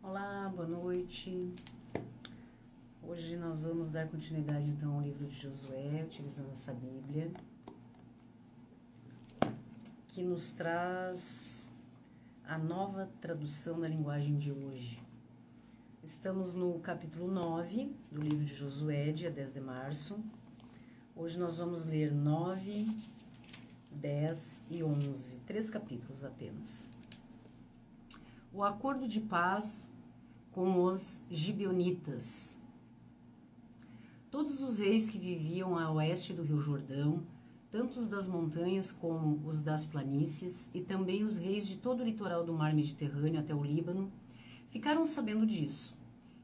Olá, boa noite. Hoje nós vamos dar continuidade então ao livro de Josué, utilizando essa Bíblia, que nos traz a nova tradução da linguagem de hoje. Estamos no capítulo 9 do livro de Josué, dia 10 de março. Hoje nós vamos ler 9, 10 e 11, 3 capítulos apenas. O acordo de paz com os gibeonitas. Todos os reis que viviam a oeste do Rio Jordão, tanto os das montanhas como os das planícies, e também os reis de todo o litoral do mar Mediterrâneo até o Líbano, ficaram sabendo disso.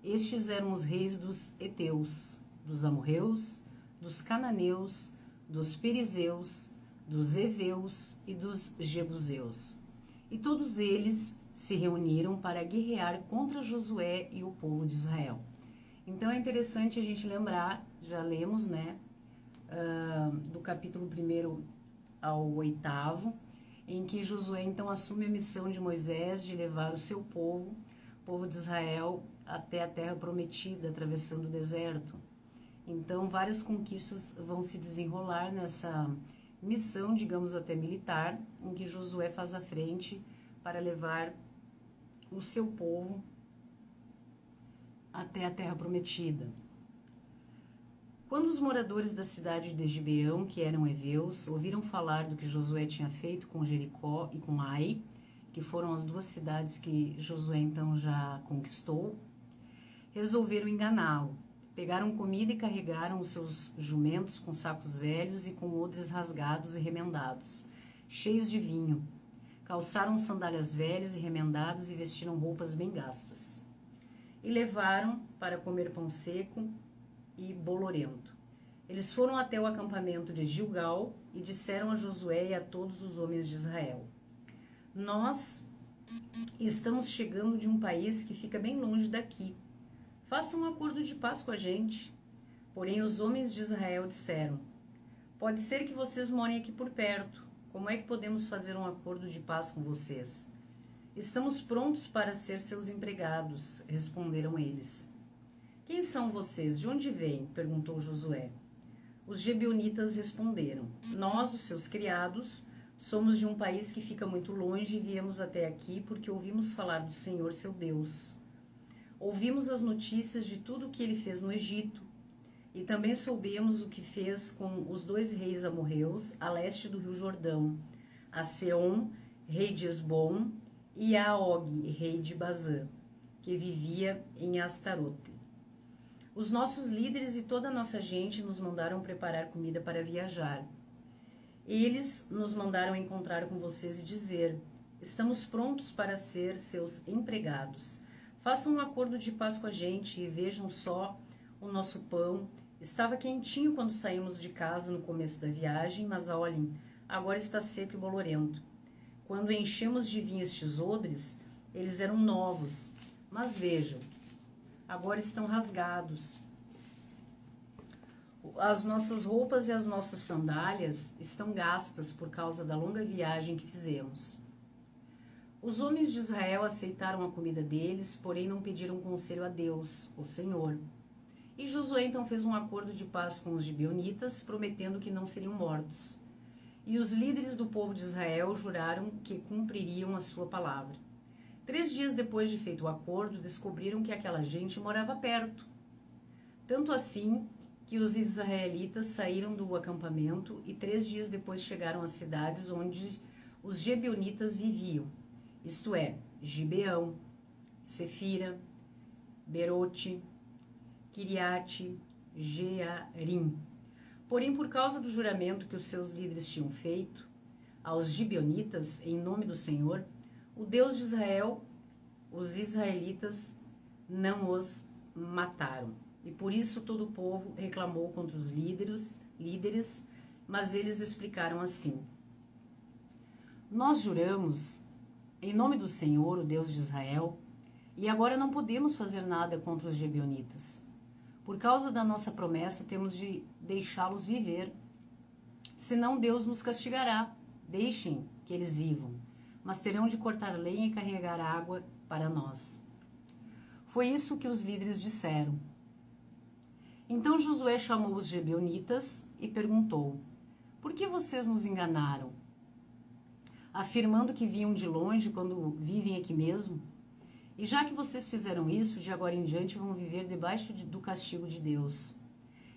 Estes eram os reis dos heteus, dos amorreus, dos cananeus, dos perizeus, dos heveus e dos jebuseus. E todos eles se reuniram para guerrear contra Josué e o povo de Israel. Então é interessante a gente lembrar, já lemos, do capítulo 1 ao 8º, em que Josué então assume a missão de Moisés de levar o seu povo, o povo de Israel, até a terra prometida, atravessando o deserto. Então várias conquistas vão se desenrolar nessa missão, digamos até militar, em que Josué faz a frente para levar o seu povo até a terra prometida. Quando os moradores da cidade de Gibeão, que eram heveus, ouviram falar do que Josué tinha feito com Jericó e com Ai, que foram as duas cidades que Josué então já conquistou, resolveram enganá-lo. Pegaram comida e carregaram os seus jumentos com sacos velhos e com odres rasgados e remendados, cheios de vinho. Calçaram sandálias velhas e remendadas e vestiram roupas bem gastas. E levaram para comer pão seco e bolorento. Eles foram até o acampamento de Gilgal e disseram a Josué e a todos os homens de Israel: Nós estamos chegando de um país que fica bem longe daqui. Façam um acordo de paz com a gente. Porém os homens de Israel disseram: Pode ser que vocês morem aqui por perto. Como é que podemos fazer um acordo de paz com vocês? Estamos prontos para ser seus empregados, responderam eles. Quem são vocês? De onde vêm? Perguntou Josué. Os gibeonitas responderam: Nós, os seus criados, somos de um país que fica muito longe e viemos até aqui porque ouvimos falar do Senhor, seu Deus. Ouvimos as notícias de tudo o que ele fez no Egito. E também soubemos o que fez com os dois reis amorreus a leste do Rio Jordão, a Seom, rei de Esbom, e a Og, rei de Bazã, que vivia em Astarote. Os nossos líderes e toda a nossa gente nos mandaram preparar comida para viajar. Eles nos mandaram encontrar com vocês e dizer: Estamos prontos para ser seus empregados. Façam um acordo de paz com a gente e vejam só o nosso pão. Estava quentinho quando saímos de casa no começo da viagem, mas olhem, agora está seco e bolorento. Quando enchemos de vinho estes odres, eles eram novos, mas vejam, agora estão rasgados. As nossas roupas e as nossas sandálias estão gastas por causa da longa viagem que fizemos. Os homens de Israel aceitaram a comida deles, porém não pediram conselho a Deus, o Senhor. E Josué então fez um acordo de paz com os gibeonitas, prometendo que não seriam mortos. E os líderes do povo de Israel juraram que cumpririam a sua palavra. 3 dias depois de feito o acordo, descobriram que aquela gente morava perto. Tanto assim que os israelitas saíram do acampamento e 3 dias depois chegaram às cidades onde os gibeonitas viviam, isto é, Gibeão, Sefira, Berote, Kiriate, Jearim. Porém, por causa do juramento que os seus líderes tinham feito aos gibeonitas em nome do Senhor, o Deus de Israel, os israelitas não os mataram. E por isso todo o povo reclamou contra os líderes, mas eles explicaram assim: Nós juramos em nome do Senhor, o Deus de Israel, e agora não podemos fazer nada contra os gibeonitas. Por causa da nossa promessa, temos de deixá-los viver. Senão Deus nos castigará. Deixem que eles vivam, mas terão de cortar lenha e carregar água para nós. Foi isso que os líderes disseram. Então Josué chamou os gibeonitas e perguntou: por que vocês nos enganaram, afirmando que vinham de longe quando vivem aqui mesmo? E já que vocês fizeram isso, de agora em diante vão viver debaixo do castigo de Deus.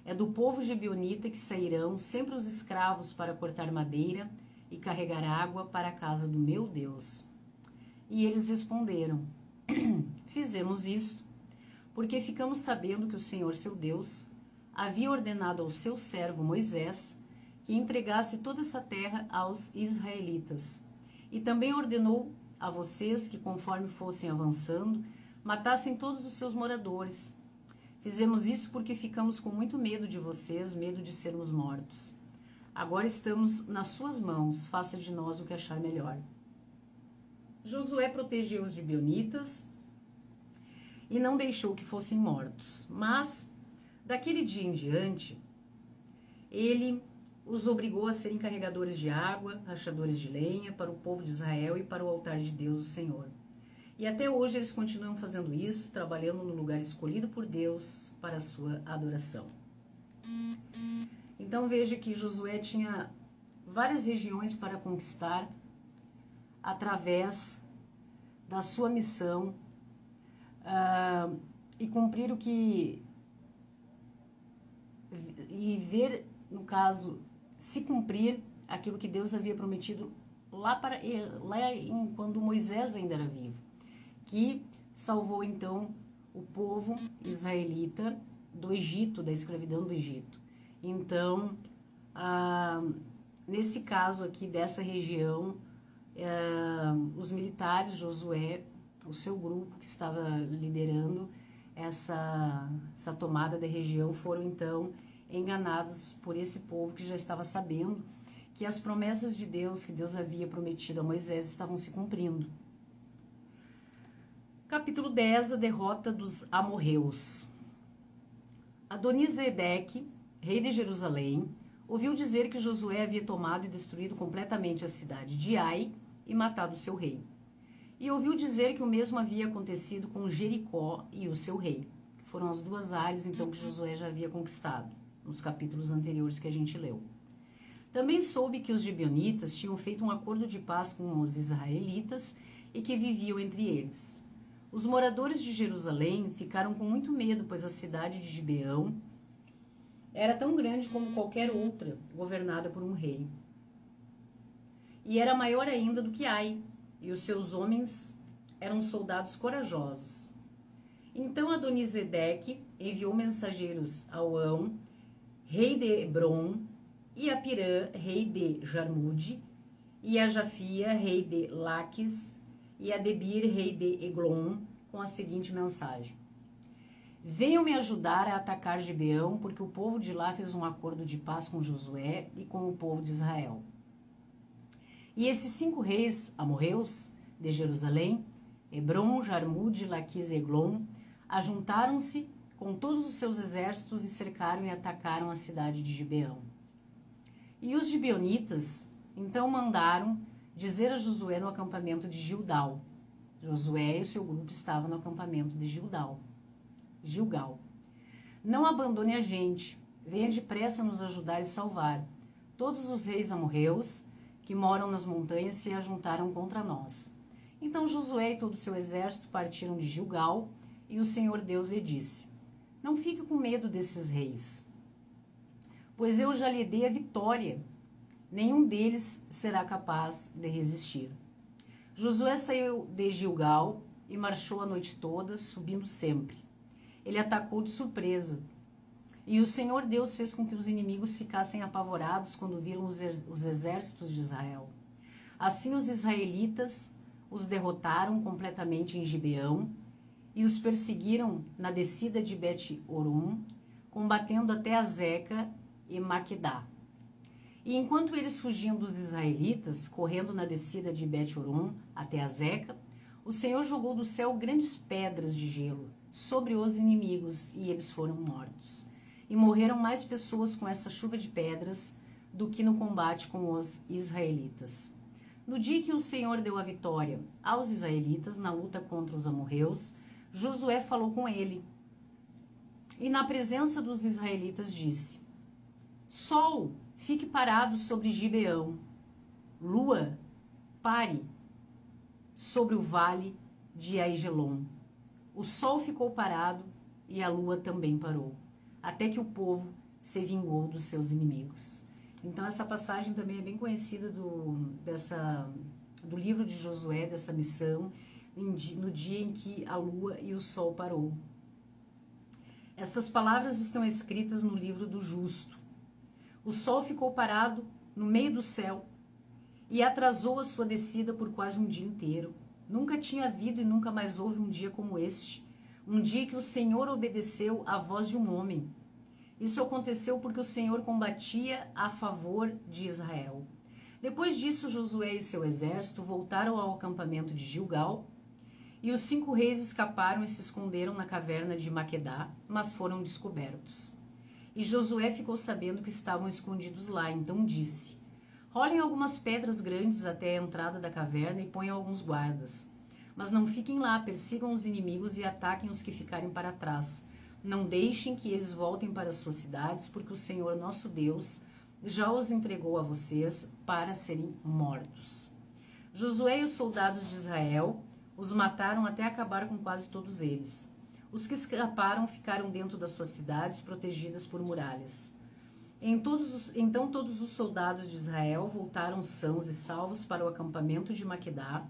É do povo gibeonita que sairão sempre os escravos para cortar madeira e carregar água para a casa do meu Deus. E eles responderam: fizemos isto porque ficamos sabendo que o Senhor, seu Deus, havia ordenado ao seu servo Moisés que entregasse toda essa terra aos israelitas. E também ordenou a vocês que, conforme fossem avançando, matassem todos os seus moradores. Fizemos isso porque ficamos com muito medo de vocês, medo de sermos mortos. Agora estamos nas suas mãos, faça de nós o que achar melhor. Josué protegeu os gibeonitas e não deixou que fossem mortos. Mas, daquele dia em diante, ele os obrigou a serem carregadores de água, rachadores de lenha para o povo de Israel e para o altar de Deus, o Senhor. E até hoje eles continuam fazendo isso, trabalhando no lugar escolhido por Deus para a sua adoração. Então veja que Josué tinha várias regiões para conquistar através da sua missão e cumprir o que... e ver, no caso, se cumprir aquilo que Deus havia prometido quando Moisés ainda era vivo, que salvou então o povo israelita do Egito, da escravidão do Egito. Então, nesse caso aqui dessa região, os militares, Josué, o seu grupo que estava liderando essa tomada da região, foram então enganados por esse povo que já estava sabendo que as promessas de Deus, que Deus havia prometido a Moisés, estavam se cumprindo. Capítulo 10, a derrota dos amorreus. Adonisedeque, rei de Jerusalém, ouviu dizer que Josué havia tomado e destruído completamente a cidade de Ai e matado seu rei. E ouviu dizer que o mesmo havia acontecido com Jericó e o seu rei, que foram as duas áreas então que Josué já havia conquistado, nos capítulos anteriores que a gente leu. Também soube que os gibeonitas tinham feito um acordo de paz com os israelitas e que viviam entre eles. Os moradores de Jerusalém ficaram com muito medo, pois a cidade de Gibeão era tão grande como qualquer outra, governada por um rei. E era maior ainda do que Ai, e os seus homens eram soldados corajosos. Então Adonisedeque enviou mensageiros a Oão, rei de Hebron, e a Pirã, rei de Jarmude, e a Jafia, rei de Laques, e a Debir, rei de Eglon, com a seguinte mensagem: venham me ajudar a atacar Gibeão, porque o povo de lá fez um acordo de paz com Josué e com o povo de Israel. E esses 5 reis amorreus de Jerusalém, Hebron, Jarmude, Laquis e Eglon, ajuntaram-se com todos os seus exércitos e cercaram e atacaram a cidade de Gibeão. E os gibeonitas então mandaram dizer a Josué no acampamento de Gilgal. Josué e o seu grupo estavam no acampamento de Gilgal. Não abandone a gente, venha depressa nos ajudar e salvar. Todos os reis amorreus que moram nas montanhas se ajuntaram contra nós. Então Josué e todo o seu exército partiram de Gilgal, e o Senhor Deus lhe disse: não fique com medo desses reis, pois eu já lhe dei a vitória. Nenhum deles será capaz de resistir. Josué saiu de Gilgal e marchou a noite toda, subindo sempre. Ele atacou de surpresa. E o Senhor Deus fez com que os inimigos ficassem apavorados quando viram os exércitos de Israel. Assim os israelitas os derrotaram completamente em Gibeão e os perseguiram na descida de Bet-Orum, combatendo até Azeca e Maquedá. E enquanto eles fugiam dos israelitas, correndo na descida de Bet-Orum até Azeca, o Senhor jogou do céu grandes pedras de gelo sobre os inimigos e eles foram mortos. E morreram mais pessoas com essa chuva de pedras do que no combate com os israelitas. No dia que o Senhor deu a vitória aos israelitas na luta contra os amorreus, Josué falou com ele e na presença dos israelitas disse: Sol, fique parado sobre Gibeão. Lua, pare sobre o vale de Aijelon. O sol ficou parado e a lua também parou, até que o povo se vingou dos seus inimigos. Então essa passagem também é bem conhecida do livro de Josué, dessa missão, no dia em que a lua e o sol parou. Estas palavras estão escritas no livro do justo. O sol ficou parado no meio do céu e atrasou a sua descida por quase um dia inteiro. Nunca tinha havido e nunca mais houve um dia como este, um dia que o Senhor obedeceu à voz de um homem. Isso aconteceu porque o Senhor combatia a favor de Israel. Depois disso, Josué e seu exército voltaram ao acampamento de Gilgal, e os 5 reis escaparam e se esconderam na caverna de Maquedá, mas foram descobertos. E Josué ficou sabendo que estavam escondidos lá, então disse: Rolem algumas pedras grandes até a entrada da caverna e ponham alguns guardas. Mas não fiquem lá, persigam os inimigos e ataquem os que ficarem para trás. Não deixem que eles voltem para suas cidades, porque o Senhor nosso Deus já os entregou a vocês para serem mortos. Josué e os soldados de Israel os mataram até acabar com quase todos eles. Os que escaparam ficaram dentro das suas cidades, protegidas por muralhas. Então todos os soldados de Israel voltaram sãos e salvos para o acampamento de Maquedá,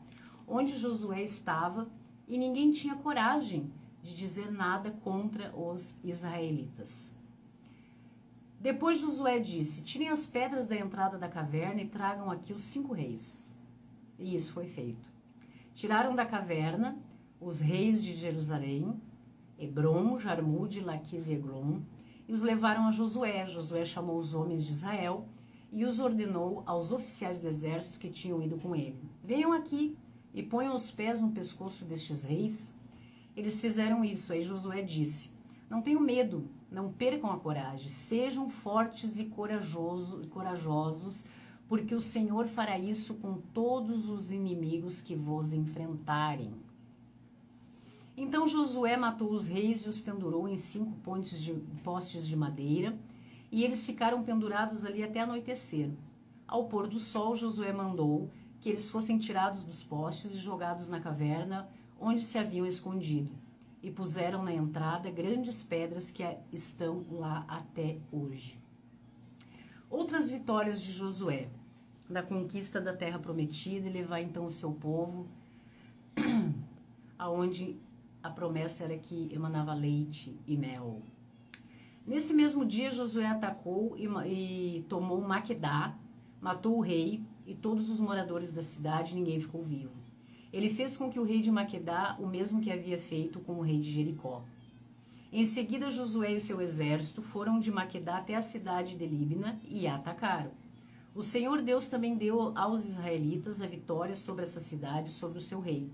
onde Josué estava, e ninguém tinha coragem de dizer nada contra os israelitas. Depois Josué disse: Tirem as pedras da entrada da caverna e tragam aqui os 5 reis. E isso foi feito. Tiraram da caverna os reis de Jerusalém, Hebron, Jarmude, Laquis e Eglon, e os levaram a Josué. Josué chamou os homens de Israel e os ordenou aos oficiais do exército que tinham ido com ele: Venham aqui e ponham os pés no pescoço destes reis. Eles fizeram isso. Aí Josué disse: Não tenham medo, não percam a coragem, sejam fortes e corajosos, porque o Senhor fará isso com todos os inimigos que vos enfrentarem. Então Josué matou os reis e os pendurou em 5 postes de madeira, e eles ficaram pendurados ali até anoitecer. Ao pôr do sol, Josué mandou que eles fossem tirados dos postes e jogados na caverna onde se haviam escondido, e puseram na entrada grandes pedras que estão lá até hoje. Outras vitórias de Josué: da conquista da terra prometida e levar então o seu povo aonde a promessa era que emanava leite e mel. Nesse mesmo dia, Josué atacou e tomou Maquedá, matou o rei e todos os moradores da cidade, ninguém ficou vivo. Ele fez com que o rei de Maquedá o mesmo que havia feito com o rei de Jericó. Em seguida, Josué e seu exército foram de Maquedá até a cidade de Líbina e a atacaram. O Senhor Deus também deu aos israelitas a vitória sobre essa cidade e sobre o seu rei.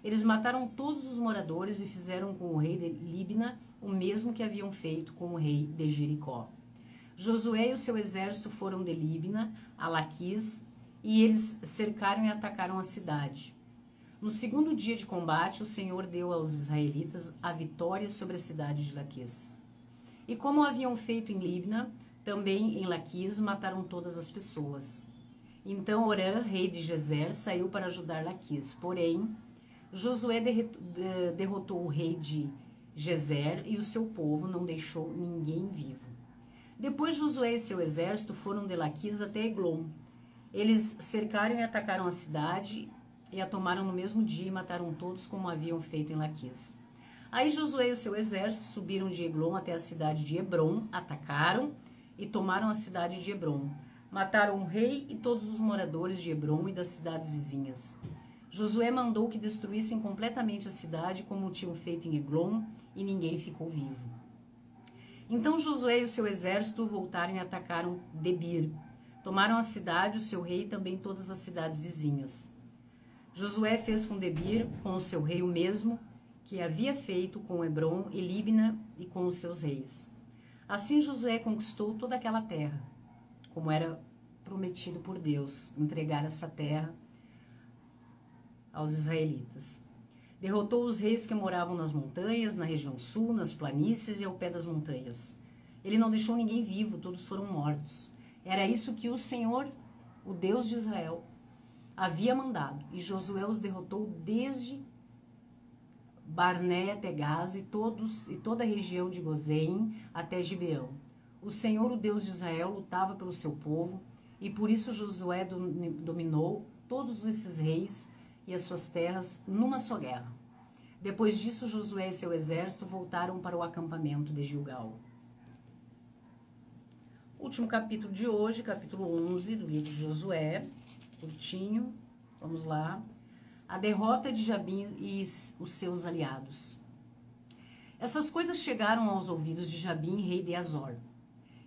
Eles mataram todos os moradores e fizeram com o rei de Líbina o mesmo que haviam feito com o rei de Jericó. Josué e o seu exército foram de Líbina a Laquis, e eles cercaram e atacaram a cidade. No segundo dia de combate, o Senhor deu aos israelitas a vitória sobre a cidade de Laquis. E como haviam feito em Líbina, também em Laquis mataram todas as pessoas. Então Orã, rei de Gezer, saiu para ajudar Laquis. Porém, Josué derrotou o rei de Gezer e o seu povo, não deixou ninguém vivo. Depois Josué e seu exército foram de Laquis até Eglon. Eles cercaram e atacaram a cidade e a tomaram no mesmo dia e mataram todos como haviam feito em Laquis. Aí Josué e o seu exército subiram de Eglon até a cidade de Hebron, atacaram e tomaram a cidade de Hebron. Mataram o rei e todos os moradores de Hebron e das cidades vizinhas. Josué mandou que destruíssem completamente a cidade como tinham feito em Eglon, e ninguém ficou vivo. Então Josué e o seu exército voltaram e atacaram Debir. Tomaram a cidade, o seu rei e também todas as cidades vizinhas. Josué fez com Debir, com o seu rei, o mesmo que havia feito com Hebron e Líbina e com os seus reis. Assim Josué conquistou toda aquela terra, como era prometido por Deus, entregar essa terra aos israelitas. Derrotou os reis que moravam nas montanhas, na região sul, nas planícies e ao pé das montanhas. Ele não deixou ninguém vivo, todos foram mortos. Era isso que o Senhor, o Deus de Israel, havia mandado. E Josué os derrotou desde Barné até Gaza e toda a região de Gozém até Gibeão. O Senhor, o Deus de Israel, lutava pelo seu povo, e por isso Josué dominou todos esses reis e as suas terras numa só guerra. Depois disso, Josué e seu exército voltaram para o acampamento de Gilgal. Último capítulo de hoje, capítulo 11 do livro de Josué, curtinho, vamos lá. A derrota de Jabim e os seus aliados. Essas coisas chegaram aos ouvidos de Jabim, rei de Azor.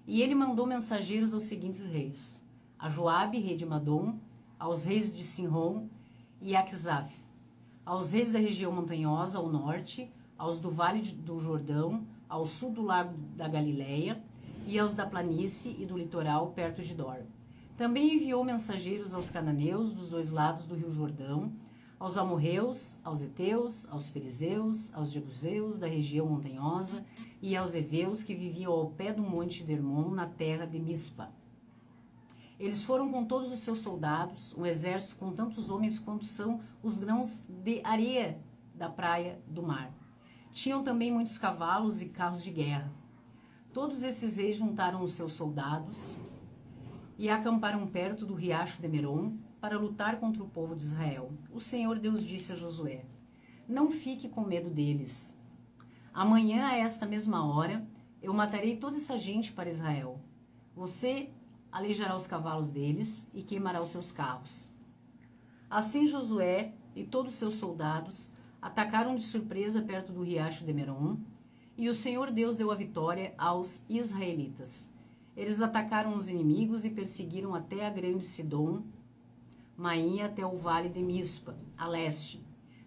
E ele mandou mensageiros aos seguintes reis: a Joabe, rei de Madom, aos reis de Sinrom e Aquisaf, aos reis da região montanhosa ao norte, aos do vale do Jordão, ao sul do lago da Galileia, e aos da planície e do litoral perto de Dor. Também enviou mensageiros aos cananeus dos dois lados do rio Jordão, aos amorreus, aos heteus, aos perizeus, aos jebuseus da região montanhosa e aos heveus que viviam ao pé do monte de Hermon, na terra de Mispa. Eles foram com todos os seus soldados, um exército com tantos homens quanto são os grãos de areia da praia do mar. Tinham também muitos cavalos e carros de guerra. Todos esses reis juntaram os seus soldados e acamparam perto do riacho de Merom para lutar contra o povo de Israel. O Senhor Deus disse a Josué: não fique com medo deles. Amanhã, a esta mesma hora, eu matarei toda essa gente para Israel. Você aleijará os cavalos deles e queimará os seus carros. Assim Josué e todos os seus soldados atacaram de surpresa perto do riacho de Merom, e o Senhor Deus deu a vitória aos israelitas. Eles atacaram os inimigos e perseguiram até a grande Sidom, Maim até o vale de Mispa, a leste.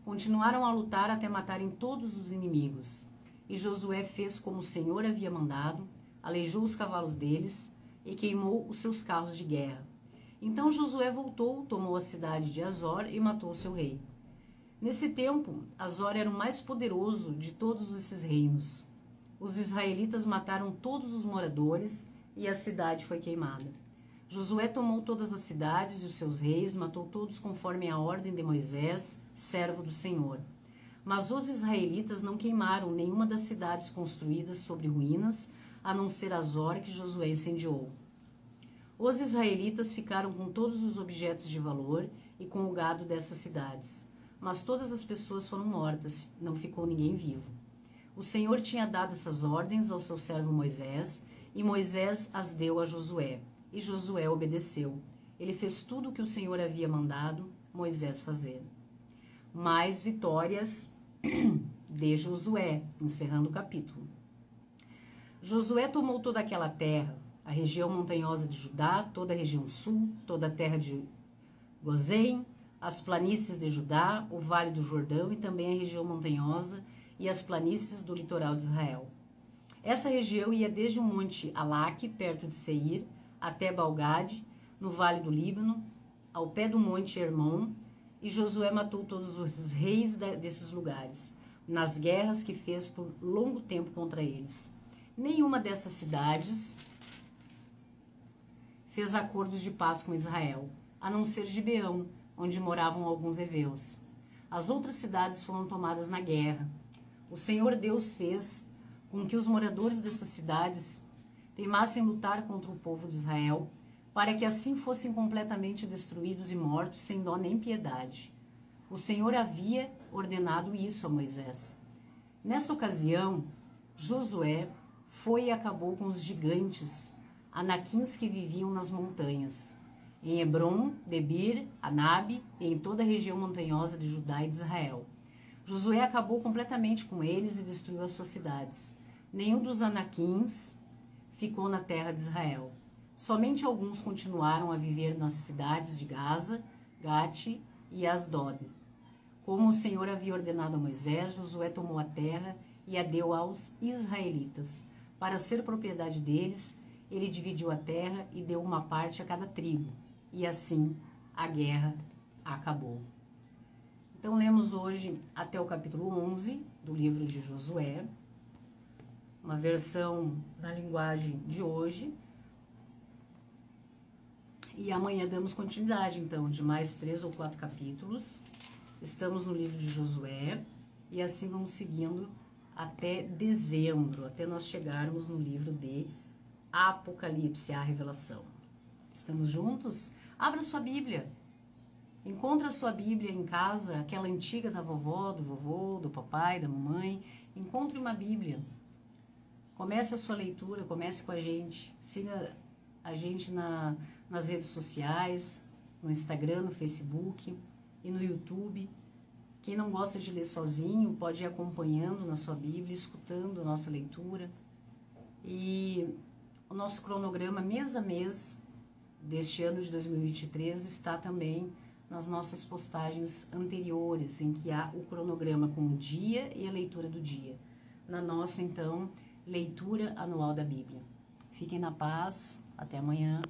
Continuaram a lutar até matarem todos os inimigos. E Josué fez como o Senhor havia mandado, aleijou os cavalos deles e queimou os seus carros de guerra. Então Josué voltou, tomou a cidade de Azor e matou seu rei. Nesse tempo, Azor era o mais poderoso de todos esses reinos. Os israelitas mataram todos os moradores e a cidade foi queimada. Josué tomou todas as cidades e os seus reis, matou todos conforme a ordem de Moisés, servo do Senhor. Mas os israelitas não queimaram nenhuma das cidades construídas sobre ruínas, a não ser Azor, que Josué incendiou. Os israelitas ficaram com todos os objetos de valor e com o gado dessas cidades. Mas todas as pessoas foram mortas, não ficou ninguém vivo. O Senhor tinha dado essas ordens ao seu servo Moisés, e Moisés as deu a Josué. E Josué obedeceu. Ele fez tudo o que o Senhor havia mandado Moisés fazer. Mais vitórias de Josué, encerrando o capítulo. Josué tomou toda aquela terra, a região montanhosa de Judá, toda a região sul, toda a terra de Gozém, as planícies de Judá, o vale do Jordão e também a região montanhosa e as planícies do litoral de Israel. Essa região ia desde o monte Alaque, perto de Seir, até Balgade, no vale do Líbano, ao pé do monte Hermon, e Josué matou todos os reis desses lugares, nas guerras que fez por longo tempo contra eles. Nenhuma dessas cidades fez acordos de paz com Israel, a não ser Gibeão, onde moravam alguns heveus. As outras cidades foram tomadas na guerra. O Senhor Deus fez com que os moradores dessas cidades teimassem lutar contra o povo de Israel, para que assim fossem completamente destruídos e mortos, sem dó nem piedade. O Senhor havia ordenado isso a Moisés. Nessa ocasião, Josué foi e acabou com os gigantes anaquins que viviam nas montanhas, em Hebron, Debir, Anabe e em toda a região montanhosa de Judá e de Israel. Josué acabou completamente com eles e destruiu as suas cidades. Nenhum dos anaquins ficou na terra de Israel. Somente alguns continuaram a viver nas cidades de Gaza, Gate e Asdod. Como o Senhor havia ordenado a Moisés, Josué tomou a terra e a deu aos israelitas. Para ser propriedade deles, ele dividiu a terra e deu uma parte a cada tribo. E assim a guerra acabou. Então, lemos hoje até o capítulo 11 do livro de Josué, uma versão na linguagem de hoje. E amanhã damos continuidade, então, de mais 3 ou 4 capítulos. Estamos no livro de Josué e assim vamos seguindo até dezembro, até nós chegarmos no livro de Apocalipse, a Revelação. Estamos juntos? Abra sua Bíblia. Encontra a sua Bíblia em casa, aquela antiga da vovó, do vovô, do papai, da mamãe. Encontre uma Bíblia. Comece a sua leitura, comece com a gente. Siga a gente nas redes sociais, no Instagram, no Facebook e no YouTube. Quem não gosta de ler sozinho pode ir acompanhando na sua Bíblia, escutando a nossa leitura. E o nosso cronograma mês a mês deste ano de 2023 está também nas nossas postagens anteriores, em que há o cronograma com o dia e a leitura do dia. Na nossa, então, leitura anual da Bíblia. Fiquem na paz. Até amanhã.